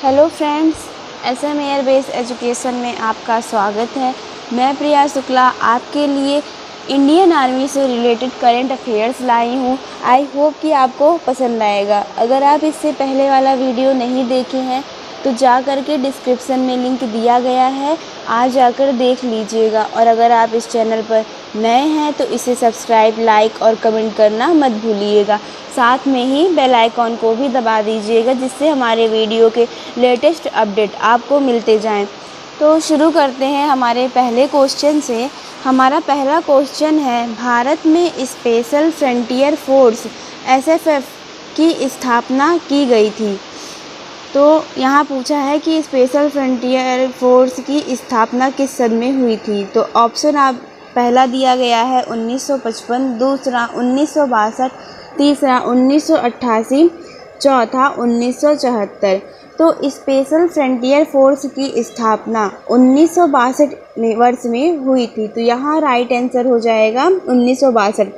Hello friends, SM airbase education में आपका स्वागत है। मैं प्रिया शुक्ला आपके लिए इंडियन आर्मी से रिलेटेड करंट अफेयर्स लाई हूँ। आई होप कि आपको पसंद आएगा। अगर आप इससे पहले वाला वीडियो नहीं देखे हैं तो जा कर के डिस्क्रिप्शन में लिंक दिया गया है, आज जाकर देख लीजिएगा। और अगर आप इस चैनल पर नए हैं तो इसे सब्सक्राइब, लाइक और कमेंट करना मत भूलिएगा। साथ में ही बेल आइकॉन को भी दबा दीजिएगा, जिससे हमारे वीडियो के लेटेस्ट अपडेट आपको मिलते जाएं। तो शुरू करते हैं हमारे पहले क्वेश्चन से। हमारा पहला क्वेश्चन है, भारत में स्पेशल फ्रंटियर फोर्स SFF की स्थापना की गई थी। तो यहाँ पूछा है कि स्पेशल फ्रंटियर फोर्स की स्थापना किस सन में हुई थी। तो ऑप्शन आप पहला दिया गया है 1955, दूसरा 1962, तीसरा 1988, चौथा 1974। तो स्पेशल फ्रंटियर फोर्स की स्थापना 1962 वर्ष में हुई थी। तो यहाँ राइट आंसर हो जाएगा 1962।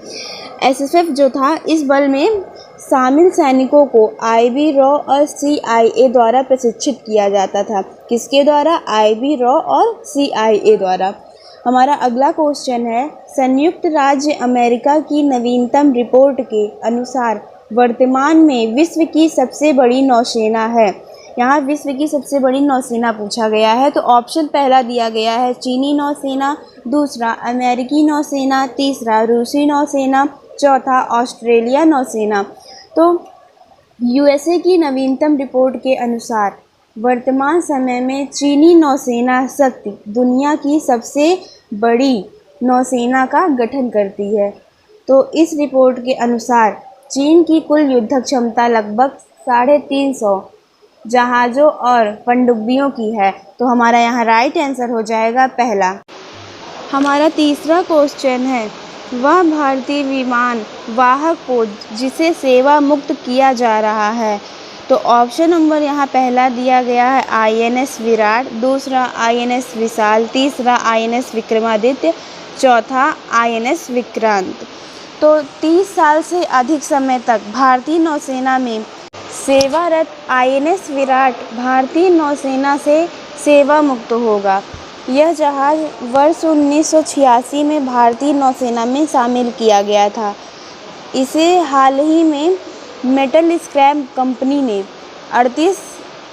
SFF जो था, इस बल में शामिल सैनिकों को IB रॉ और CIA द्वारा प्रशिक्षित किया जाता था। किसके द्वारा? IB रॉ और CIA द्वारा। हमारा अगला क्वेश्चन है, संयुक्त राज्य अमेरिका की नवीनतम रिपोर्ट के अनुसार वर्तमान में विश्व की सबसे बड़ी नौसेना है। यहाँ विश्व की सबसे बड़ी नौसेना पूछा गया है। तो ऑप्शन पहला दिया गया है चीनी नौसेना, दूसरा अमेरिकी नौसेना, तीसरा रूसी नौसेना, चौथा ऑस्ट्रेलिया नौसेना। तो USA की नवीनतम रिपोर्ट के अनुसार वर्तमान समय में चीनी नौसेना शक्ति दुनिया की सबसे बड़ी नौसेना का गठन करती है। तो इस रिपोर्ट के अनुसार चीन की कुल युद्ध क्षमता लगभग 350 जहाज़ों और पनडुब्बियों की है। तो हमारा यहाँ राइट आंसर हो जाएगा पहला। हमारा तीसरा क्वेश्चन है, वह भारतीय विमान वाहक पोत जिसे सेवा मुक्त किया जा रहा है। तो ऑप्शन नंबर यहाँ पहला दिया गया है INS विराट, दूसरा INS विशाल, तीसरा INS विक्रमादित्य, चौथा INS विक्रांत। तो 30 साल से अधिक समय तक भारतीय नौसेना में सेवारत INS विराट भारतीय नौसेना से सेवा मुक्त होगा। यह जहाज़ वर्ष 1986 में भारतीय नौसेना में शामिल किया गया था। इसे हाल ही में मेटल स्क्रैप कंपनी ने 38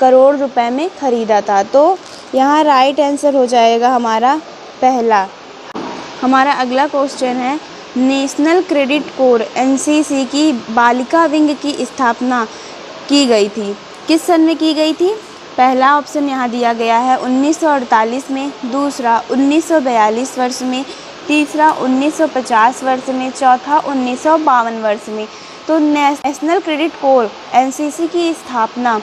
करोड़ रुपए में ख़रीदा था। तो यहाँ राइट आंसर हो जाएगा हमारा पहला। हमारा अगला क्वेश्चन है, नेशनल क्रेडिट कोर NCC की बालिका विंग की स्थापना की गई थी। किस सन में की गई थी? पहला ऑप्शन यहाँ दिया गया है 1948 में, दूसरा 1942 वर्ष में, तीसरा 1950 वर्ष में, चौथा 1952 वर्ष में। तो नेशनल क्रेडिट कोर NCC की स्थापना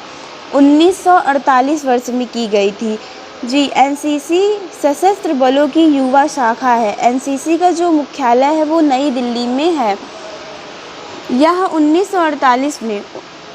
1948 वर्ष में की गई थी। जी, NCC सशस्त्र बलों की युवा शाखा है। NCC का जो मुख्यालय है वो नई दिल्ली में है। यह 1948 में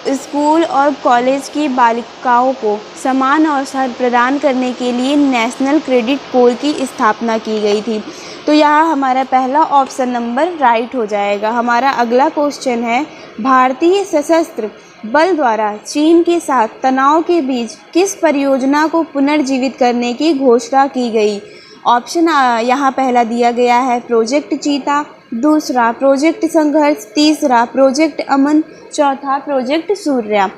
स्कूल और कॉलेज की बालिकाओं को समान अवसर प्रदान करने के लिए नेशनल क्रेडिट कोर की स्थापना की गई थी। तो यहाँ हमारा पहला ऑप्शन नंबर राइट हो जाएगा। हमारा अगला क्वेश्चन है, भारतीय सशस्त्र बल द्वारा चीन के साथ तनाव के बीच किस परियोजना को पुनर्जीवित करने की घोषणा की गई। ऑप्शन यहाँ पहला दिया गया है प्रोजेक्ट चीता, दूसरा प्रोजेक्ट संघर्ष, तीसरा प्रोजेक्ट अमन, चौथा प्रोजेक्ट सूर्या।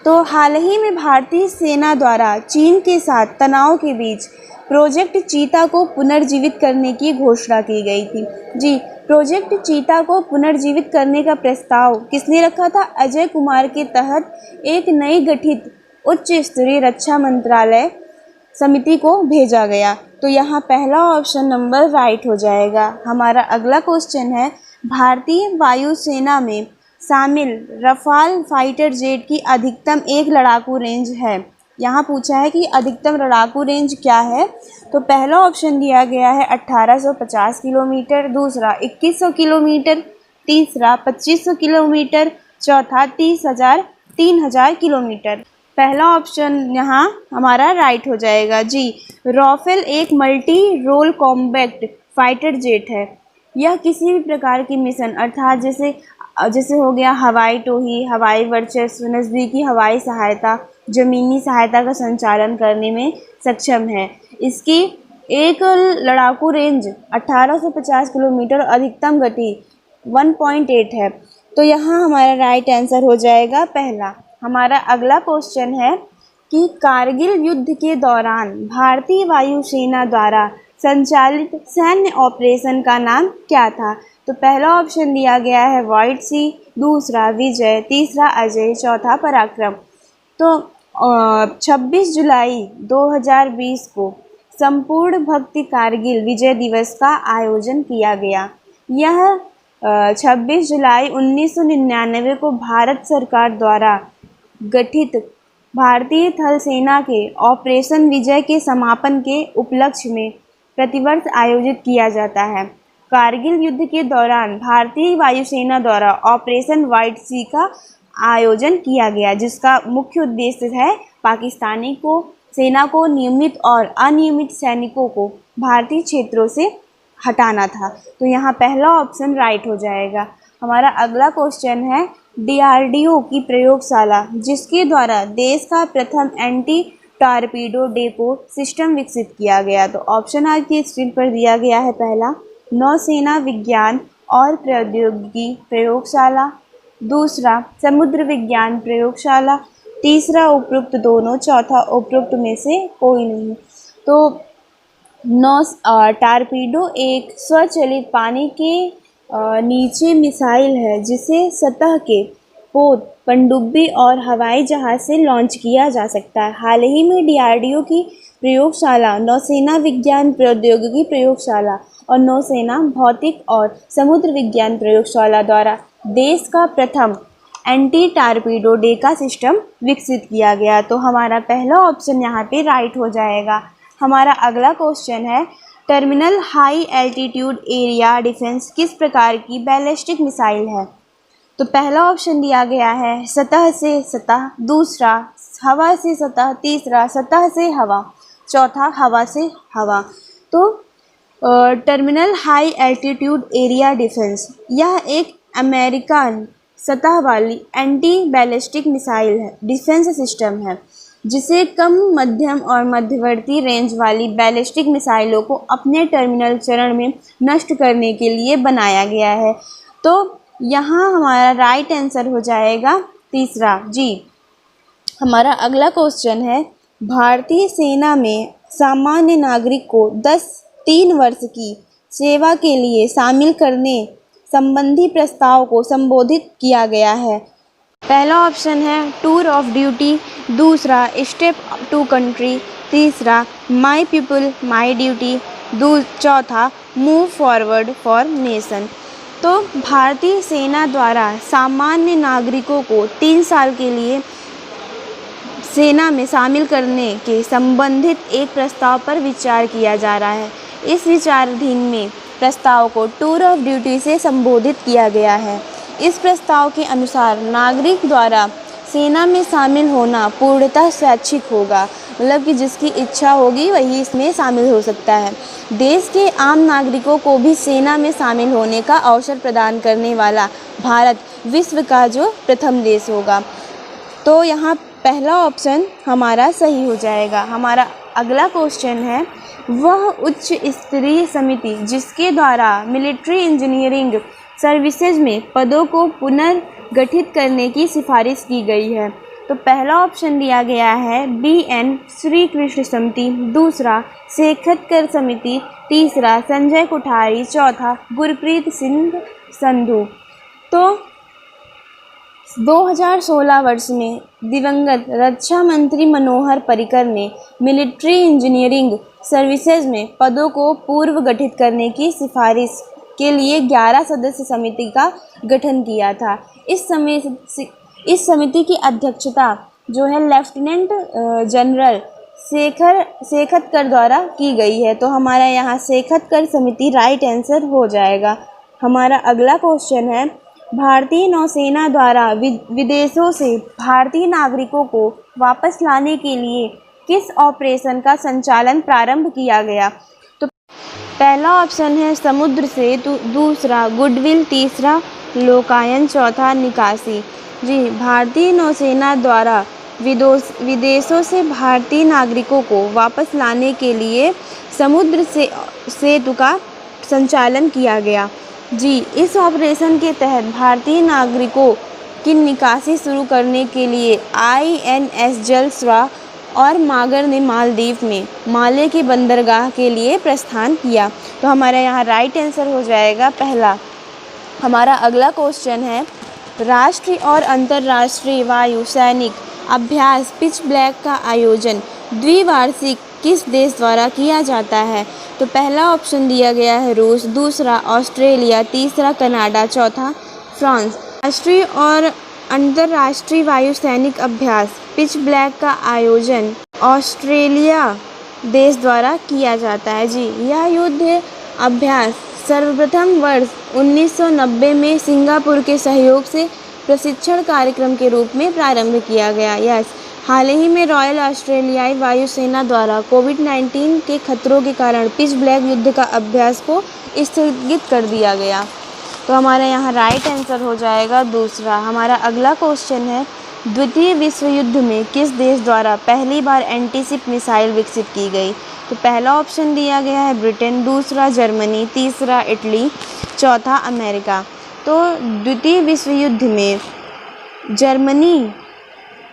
तो हाल ही में भारतीय सेना द्वारा चीन के साथ तनाव के बीच प्रोजेक्ट चीता को पुनर्जीवित करने की घोषणा की गई थी। जी, प्रोजेक्ट चीता को पुनर्जीवित करने का प्रस्ताव किसने रखा था? अजय कुमार के तहत एक नई गठित उच्च स्तरीय रक्षा मंत्रालय समिति को भेजा गया। तो यहाँ पहला ऑप्शन नंबर राइट हो जाएगा। हमारा अगला क्वेश्चन है, भारतीय वायुसेना में शामिल रफाल फाइटर जेट की अधिकतम एक लड़ाकू रेंज है। यहाँ पूछा है कि अधिकतम लड़ाकू रेंज क्या है। तो पहला ऑप्शन दिया गया है 1850 किलोमीटर, दूसरा 2100 किलोमीटर, तीसरा 2500 किलोमीटर, चौथा 3000 किलोमीटर। पहला ऑप्शन यहाँ हमारा राइट हो जाएगा। जी, राफेल एक multi role combat fighter jet है। यह किसी भी प्रकार की मिशन अर्थात जैसे हो गया हवाई टोही, हवाई वर्चस्व, नज़दीकी हवाई सहायता, ज़मीनी सहायता का संचालन करने में सक्षम है। इसकी एक लड़ाकू रेंज 1850 किलोमीटर और अधिकतम गति 1.8 है। तो यहाँ हमारा राइट आंसर हो जाएगा पहला। हमारा अगला क्वेश्चन है कि कारगिल युद्ध के दौरान भारतीय वायुसेना द्वारा संचालित सैन्य ऑपरेशन का नाम क्या था? तो पहला ऑप्शन दिया गया है व्हाइट सी, दूसरा विजय, तीसरा अजय, चौथा पराक्रम। तो 26 जुलाई 2020 को संपूर्ण भक्ति कारगिल विजय दिवस का आयोजन किया गया। यह 26 जुलाई 1999 को भारत सरकार द्वारा गठित भारतीय थल सेना के ऑपरेशन विजय के समापन के उपलक्ष्य में प्रतिवर्ष आयोजित किया जाता है। कारगिल युद्ध के दौरान भारतीय वायुसेना द्वारा ऑपरेशन व्हाइट सी का आयोजन किया गया, जिसका मुख्य उद्देश्य है पाकिस्तानी को सेना को नियमित और अनियमित सैनिकों को भारतीय क्षेत्रों से हटाना था। तो यहाँ पहला ऑप्शन राइट हो जाएगा। हमारा अगला क्वेश्चन है DRDO की प्रयोगशाला जिसके द्वारा देश का प्रथम एंटी टॉर्पीडो डेपो सिस्टम विकसित किया गया। तो ऑप्शन आपकी स्क्रीन पर दिया गया है। पहला नौसेना विज्ञान और प्रौद्योगिकी प्रयोगशाला, दूसरा समुद्र विज्ञान प्रयोगशाला, तीसरा उपरोक्त दोनों, चौथा उपरोक्त में से कोई नहीं। तो टॉर्पीडो एक स्वचालित पानी के नीचे मिसाइल है जिसे सतह के पोत, पनडुब्बी और हवाई जहाज़ से लॉन्च किया जा सकता है। हाल ही में DRDO की प्रयोगशाला नौसेना विज्ञान प्रौद्योगिकी प्रयोगशाला और नौसेना भौतिक और समुद्र विज्ञान प्रयोगशाला द्वारा देश का प्रथम एंटी टॉर्पीडो डेका सिस्टम विकसित किया गया। तो हमारा पहला ऑप्शन यहाँ पे राइट हो जाएगा। हमारा अगला क्वेश्चन है terminal high altitude area defence किस प्रकार की बैलिस्टिक मिसाइल है? तो पहला ऑप्शन दिया गया है सतह से सतह, दूसरा हवा से सतह, तीसरा सतह से हवा, चौथा हवा से हवा। तो terminal high altitude area defence यह एक अमेरिकन सतह वाली एंटी बैलिस्टिक मिसाइल है डिफेंस सिस्टम है जिसे कम, मध्यम और मध्यवर्ती रेंज वाली बैलिस्टिक मिसाइलों को अपने टर्मिनल चरण में नष्ट करने के लिए बनाया गया है। तो यहाँ हमारा राइट आंसर हो जाएगा तीसरा जी। हमारा अगला क्वेश्चन है भारतीय सेना में सामान्य नागरिक को 3 वर्ष की सेवा के लिए शामिल करने संबंधी प्रस्ताव को संबोधित किया गया है। पहला ऑप्शन है टूर ऑफ ड्यूटी, दूसरा स्टेप टू कंट्री, तीसरा माय पीपल माय ड्यूटी, चौथा मूव फॉरवर्ड फॉर नेशन। तो भारतीय सेना द्वारा सामान्य नागरिकों को 3 साल के लिए सेना में शामिल करने के संबंधित एक प्रस्ताव पर विचार किया जा रहा है। इस विचाराधीन में प्रस्ताव को टूर ऑफ ड्यूटी से संबोधित किया गया है। इस प्रस्ताव के अनुसार नागरिक द्वारा सेना में शामिल होना पूर्णतः स्वैच्छिक होगा, मतलब कि जिसकी इच्छा होगी वही इसमें शामिल हो सकता है। देश के आम नागरिकों को भी सेना में शामिल होने का अवसर प्रदान करने वाला भारत विश्व का जो प्रथम देश होगा। तो यहाँ पहला ऑप्शन हमारा सही हो जाएगा। हमारा अगला क्वेश्चन है वह उच्च स्तरीय समिति जिसके द्वारा मिलिट्री इंजीनियरिंग सर्विसेज में पदों को पुनर्गठित करने की सिफारिश की गई है। तो पहला ऑप्शन दिया गया है BN श्री कृष्ण समिति, दूसरा शेखतकर समिति, तीसरा संजय कोठारी, चौथा गुरप्रीत सिंह संधू। तो 2016 वर्ष में दिवंगत रक्षा मंत्री मनोहर पर्रिकर ने मिलिट्री इंजीनियरिंग सर्विसेज में पदों को पूर्व गठित करने की सिफारिश के लिए 11 सदस्य समिति का गठन किया था। इस समिति की अध्यक्षता जो है लेफ्टिनेंट जनरल शेखतकर द्वारा की गई है। तो हमारा यहाँ शेखतकर समिति राइट आंसर हो जाएगा। हमारा अगला क्वेश्चन है भारतीय नौसेना द्वारा विदेशों से भारतीय नागरिकों को वापस लाने के लिए किस ऑपरेशन का संचालन प्रारंभ किया गया? तो पहला ऑप्शन है समुद्र से, दूसरा गुडविल, तीसरा लोकायन, चौथा निकासी। जी, भारतीय नौसेना द्वारा विदेशों से भारतीय नागरिकों को वापस लाने के लिए समुद्र से सेतु का संचालन किया गया। जी, इस ऑपरेशन के तहत भारतीय नागरिकों की निकासी शुरू करने के लिए INS जलस्वा और मागर ने मालदीव में माले की बंदरगाह के लिए प्रस्थान किया। तो हमारा यहाँ राइट आंसर हो जाएगा पहला। हमारा अगला क्वेश्चन है, राष्ट्रीय और अंतर्राष्ट्रीय वायु सैनिक अभ्यास पिच ब्लैक का आयोजन द्विवार्षिक किस देश द्वारा किया जाता है? तो पहला ऑप्शन दिया गया है रूस, दूसरा ऑस्ट्रेलिया, तीसरा कनाडा, चौथा फ्रांस। राष्ट्रीय और अंतर्राष्ट्रीय वायु सैनिक अभ्यास पिच ब्लैक का आयोजन ऑस्ट्रेलिया देश द्वारा किया जाता है। जी, यह युद्ध अभ्यास सर्वप्रथम वर्ष 1990 में सिंगापुर के सहयोग से प्रशिक्षण कार्यक्रम के रूप में प्रारंभ किया गया। यस, हाल ही में रॉयल ऑस्ट्रेलियाई वायुसेना द्वारा कोविड-19 के खतरों के कारण पिच ब्लैक युद्ध का अभ्यास को स्थगित कर दिया गया। तो हमारा यहाँ राइट आंसर हो जाएगा दूसरा। हमारा अगला क्वेश्चन है, द्वितीय विश्व युद्ध में किस देश द्वारा पहली बार एंटीशिप मिसाइल विकसित की गई? तो पहला ऑप्शन दिया गया है ब्रिटेन, दूसरा जर्मनी, तीसरा इटली, चौथा अमेरिका। तो द्वितीय विश्व युद्ध में जर्मनी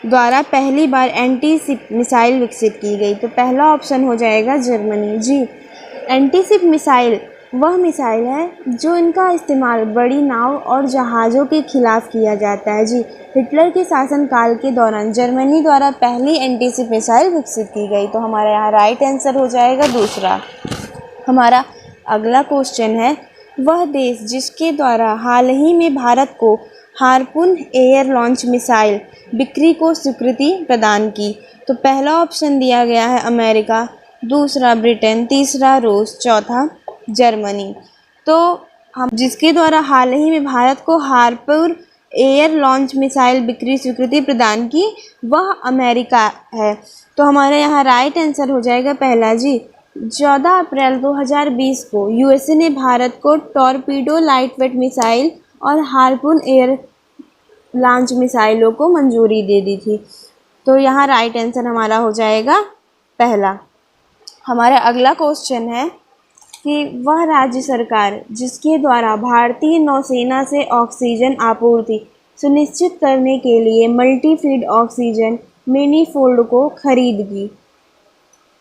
द्वारा पहली बार एंटीशिप मिसाइल विकसित की गई। तो पहला ऑप्शन हो जाएगा जर्मनी। जी, एंटीशिप मिसाइल वह मिसाइल है जो इनका इस्तेमाल बड़ी नाव और जहाज़ों के खिलाफ किया जाता है। जी, हिटलर के शासनकाल के दौरान जर्मनी द्वारा पहली एंटीशिप मिसाइल विकसित की गई। तो हमारा यहाँ राइट आंसर हो जाएगा दूसरा। हमारा अगला क्वेश्चन है, वह देश जिसके द्वारा हाल ही में भारत को हार्पून एयर लॉन्च मिसाइल बिक्री को स्वीकृति प्रदान की? तो पहला ऑप्शन दिया गया है अमेरिका, दूसरा ब्रिटेन, तीसरा रूस, चौथा जर्मनी। तो हम जिसके द्वारा हाल ही में भारत को हार्पून एयर लॉन्च मिसाइल बिक्री स्वीकृति प्रदान की, वह अमेरिका है। तो हमारे यहाँ राइट आंसर हो जाएगा पहला। जी, 14 अप्रैल 2020 को USA ने भारत को टॉर्पीडो लाइटवेट मिसाइल और हार्पून एयर लॉन्च मिसाइलों को मंजूरी दे दी थी। तो यहाँ राइट आंसर हमारा हो जाएगा पहला। हमारा अगला क्वेश्चन है कि वह राज्य सरकार जिसके द्वारा भारतीय नौसेना से ऑक्सीजन आपूर्ति सुनिश्चित करने के लिए मल्टी फीड ऑक्सीजन मैनिफोल्ड को खरीदेगी?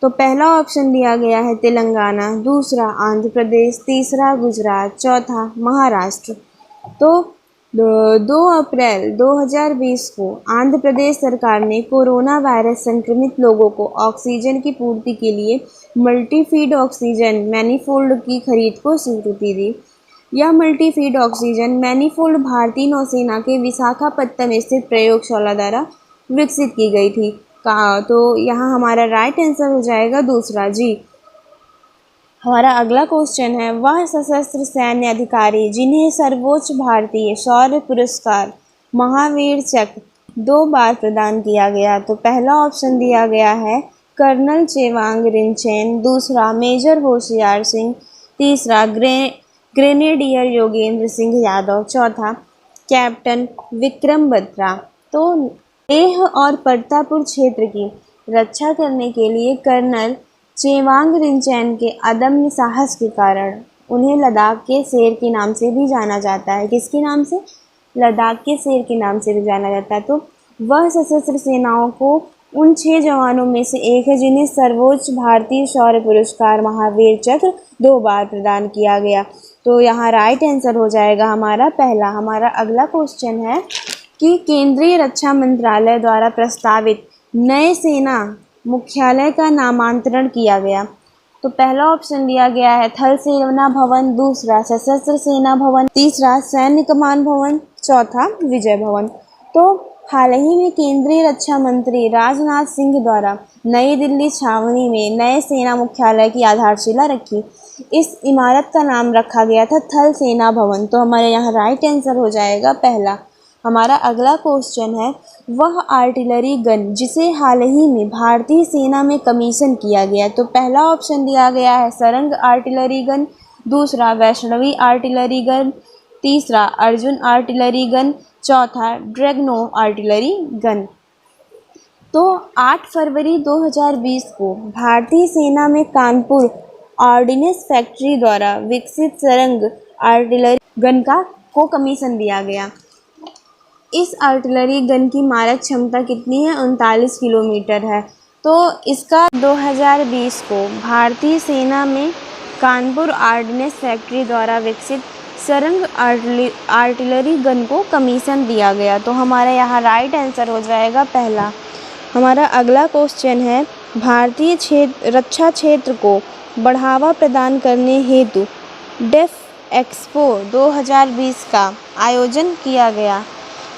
तो पहला ऑप्शन दिया गया है तेलंगाना, दूसरा आंध्र प्रदेश, तीसरा गुजरात, चौथा महाराष्ट्र। तो 2 अप्रैल 2020 को आंध्र प्रदेश सरकार ने कोरोना वायरस संक्रमित लोगों को ऑक्सीजन की पूर्ति के लिए मल्टी फीड ऑक्सीजन मैनिफोल्ड की खरीद को स्वीकृति दी। यह मल्टी फीड ऑक्सीजन मैनिफोल्ड भारतीय नौसेना के विशाखापत्तनम स्थित प्रयोगशाला द्वारा विकसित की गई थी। तो यहाँ हमारा राइट आंसर हो जाएगा दूसरा। जी, हमारा अगला क्वेश्चन है, वह सशस्त्र सैन्य अधिकारी जिन्हें सर्वोच्च भारतीय शौर्य पुरस्कार महावीर चक्र 2 बार प्रदान किया गया? तो पहला ऑप्शन दिया गया है कर्नल चेवांग रिंचेन, दूसरा मेजर होशियार सिंह, तीसरा ग्रेनेडियर योगेंद्र सिंह यादव, चौथा कैप्टन विक्रम बत्रा। तो लेह और परतापुर क्षेत्र की रक्षा करने के लिए कर्नल चेवांग रिंचेन के अदम्य साहस के कारण उन्हें लद्दाख के शेर के नाम से भी जाना जाता है। किसके नाम से? लद्दाख के शेर के नाम से भी जाना जाता है। तो वह सशस्त्र सेनाओं को उन 6 जवानों में से एक है जिन्हें सर्वोच्च भारतीय शौर्य पुरस्कार महावीर चक्र 2 बार प्रदान किया गया। तो यहाँ राइट आंसर हो जाएगा हमारा पहला। हमारा अगला क्वेश्चन है कि केंद्रीय रक्षा मंत्रालय द्वारा प्रस्तावित नए सेना मुख्यालय का नामांतरण किया गया? तो पहला ऑप्शन दिया गया है थल सेना भवन, दूसरा सशस्त्र सेना भवन, तीसरा सैन्य कमान भवन, चौथा विजय भवन। तो हाल ही में केंद्रीय रक्षा मंत्री राजनाथ सिंह द्वारा नई दिल्ली छावनी में नए सेना मुख्यालय की आधारशिला रखी। इस इमारत का नाम रखा गया था थल सेना भवन। तो हमारे यहाँ राइट आंसर हो जाएगा पहला। हमारा अगला क्वेश्चन है, वह आर्टिलरी गन जिसे हाल ही में भारतीय सेना में कमीशन किया गया? तो पहला ऑप्शन दिया गया है सरंग आर्टिलरी गन, दूसरा वैष्णवी आर्टिलरी गन, तीसरा अर्जुन आर्टिलरी गन, चौथा ड्रैगनो आर्टिलरी गन। तो 8 फरवरी 2020 को भारतीय सेना में कानपुर ऑर्डिनेंस फैक्ट्री द्वारा विकसित सरंग आर्टिलरी गन को कमीशन दिया गया। इस आर्टिलरी गन की मारक क्षमता कितनी है? 39 किलोमीटर है। तो इसका 2020 को भारतीय सेना में कानपुर ऑर्डिनेंस फैक्ट्री द्वारा विकसित सरंग आर्टिलरी गन को कमीशन दिया गया। तो हमारा यहाँ राइट आंसर हो जाएगा पहला। हमारा अगला क्वेश्चन है, भारतीय रक्षा क्षेत्र को बढ़ावा प्रदान करने हेतु डेफ एक्सपो 2020 का आयोजन किया गया।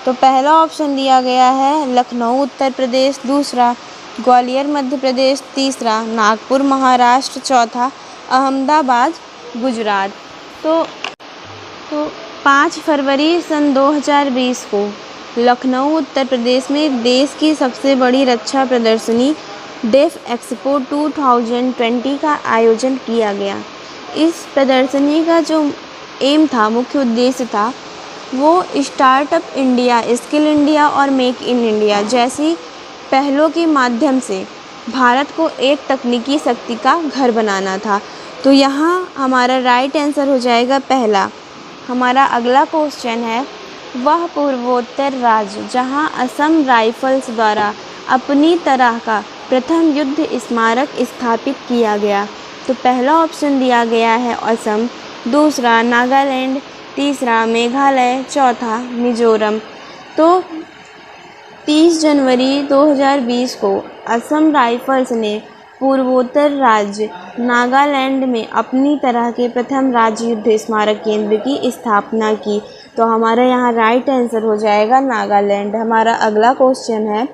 तो पहला ऑप्शन दिया गया है लखनऊ उत्तर प्रदेश, दूसरा ग्वालियर मध्य प्रदेश, तीसरा नागपुर महाराष्ट्र, चौथा अहमदाबाद गुजरात। तो 5 फरवरी सन 2020 को लखनऊ उत्तर प्रदेश में देश की सबसे बड़ी रक्षा प्रदर्शनी डेफ एक्सपो 2020 का आयोजन किया गया। इस प्रदर्शनी का जो एम था, मुख्य उद्देश्य था, वो स्टार्टअप इंडिया, स्किल इंडिया और मेक इन इंडिया जैसी पहलों के माध्यम से भारत को एक तकनीकी शक्ति का घर बनाना था। तो यहाँ हमारा राइट आंसर हो जाएगा पहला। हमारा अगला क्वेश्चन है, वह पूर्वोत्तर राज्य जहाँ असम राइफल्स द्वारा अपनी तरह का प्रथम युद्ध स्मारक स्थापित किया गया। तो पहला ऑप्शन दिया गया है असम, दूसरा नागालैंड, तीसरा मेघालय, चौथा मिजोरम। तो 30 जनवरी 2020 को असम राइफल्स ने पूर्वोत्तर राज्य नागालैंड में अपनी तरह के प्रथम राज्य युद्ध स्मारक केंद्र की स्थापना की। तो हमारा यहाँ राइट आंसर हो जाएगा नागालैंड। हमारा अगला क्वेश्चन है,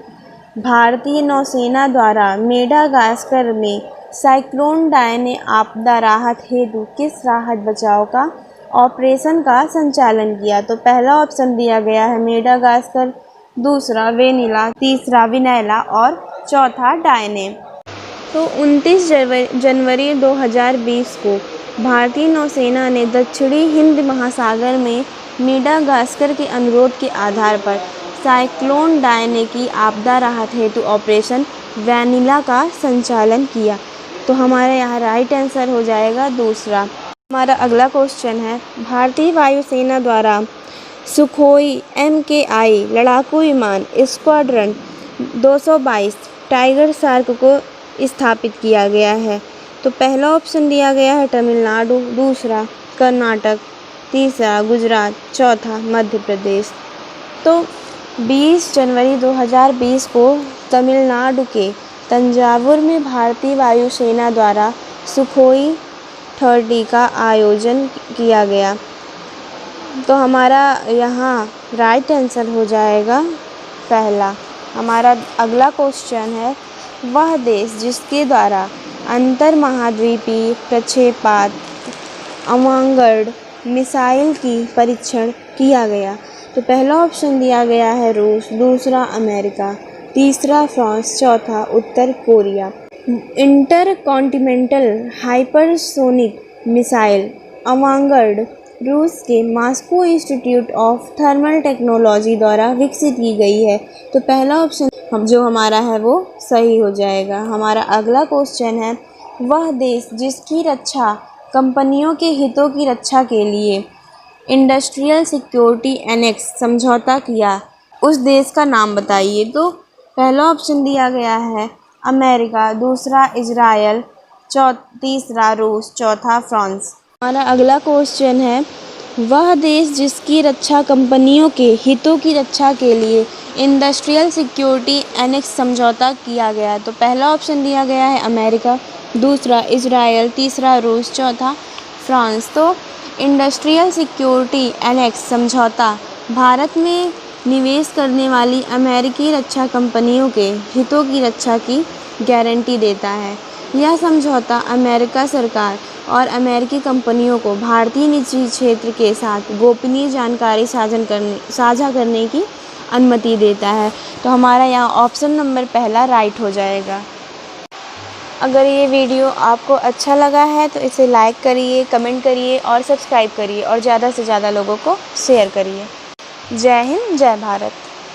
भारतीय नौसेना द्वारा मेडागास्कर में साइक्लोन डायन ने आपदा राहत हेतु किस राहत बचाव का ऑपरेशन का संचालन किया। तो पहला ऑप्शन दिया गया है मेडागास्कर, दूसरा वेनिला, तीसरा विनैला और चौथा डायने। तो 29 जनवरी 2020 को भारतीय नौसेना ने दक्षिणी हिंद महासागर में मेडागास्कर के अनुरोध के आधार पर साइक्लोन डायने की आपदा राहत हेतु ऑपरेशन वेनिला का संचालन किया। तो हमारे यहाँ राइट आंसर हो जाएगा दूसरा। हमारा अगला क्वेश्चन है, भारतीय वायुसेना द्वारा सुखोई MKI लड़ाकू विमान स्क्वाड्रन 222 टाइगर शार्क को स्थापित किया गया है। तो पहला ऑप्शन दिया गया है तमिलनाडु, दूसरा कर्नाटक, तीसरा गुजरात, चौथा मध्य प्रदेश। तो 20 जनवरी 2020 को तमिलनाडु के तंजावुर में भारतीय वायुसेना द्वारा सुखोई 30 का आयोजन किया गया। तो हमारा यहाँ राइट आंसर हो जाएगा पहला। हमारा अगला क्वेश्चन है, वह देश जिसके द्वारा अंतर महाद्वीपीय प्रक्षेपात अवांगर्ड मिसाइल की परीक्षण किया गया। तो पहला ऑप्शन दिया गया है रूस, दूसरा अमेरिका, तीसरा फ्रांस, चौथा उत्तर Korea. Intercontinental hypersonic missile Avangard रूस के Moscow institute of thermal technology द्वारा विकसित की गई है। तो पहला ऑप्शन जो हमारा है वो सही हो जाएगा। हमारा अगला क्वेश्चन है, वह देश जिसकी रक्षा कंपनियों के हितों की रक्षा के लिए इंडस्ट्रियल सिक्योरिटी एनेक्स समझौता किया, उस देश का नाम बताइए। तो पहला ऑप्शन दिया गया है अमेरिका, दूसरा इजराइल, तीसरा रूस, चौथा फ्रांस। हमारा अगला क्वेश्चन है, वह देश जिसकी रक्षा कंपनियों के हितों की रक्षा के लिए इंडस्ट्रियल सिक्योरिटी एनेक्स समझौता किया गया। तो पहला ऑप्शन दिया गया है अमेरिका, दूसरा इजराइल, तीसरा रूस, चौथा फ्रांस। तो इंडस्ट्रियल सिक्योरिटी एनेक्स समझौता भारत में निवेश करने वाली अमेरिकी रक्षा कंपनियों के हितों की रक्षा की गारंटी देता है। यह समझौता अमेरिका सरकार और अमेरिकी कंपनियों को भारतीय निजी क्षेत्र के साथ गोपनीय जानकारी साझा करने की अनुमति देता है। तो हमारा यहाँ ऑप्शन नंबर पहला राइट हो जाएगा। अगर ये वीडियो आपको अच्छा लगा है तो इसे लाइक करिए, कमेंट करिए और सब्सक्राइब करिए और ज़्यादा से ज़्यादा लोगों को शेयर करिए। जय हिंद, जय भारत।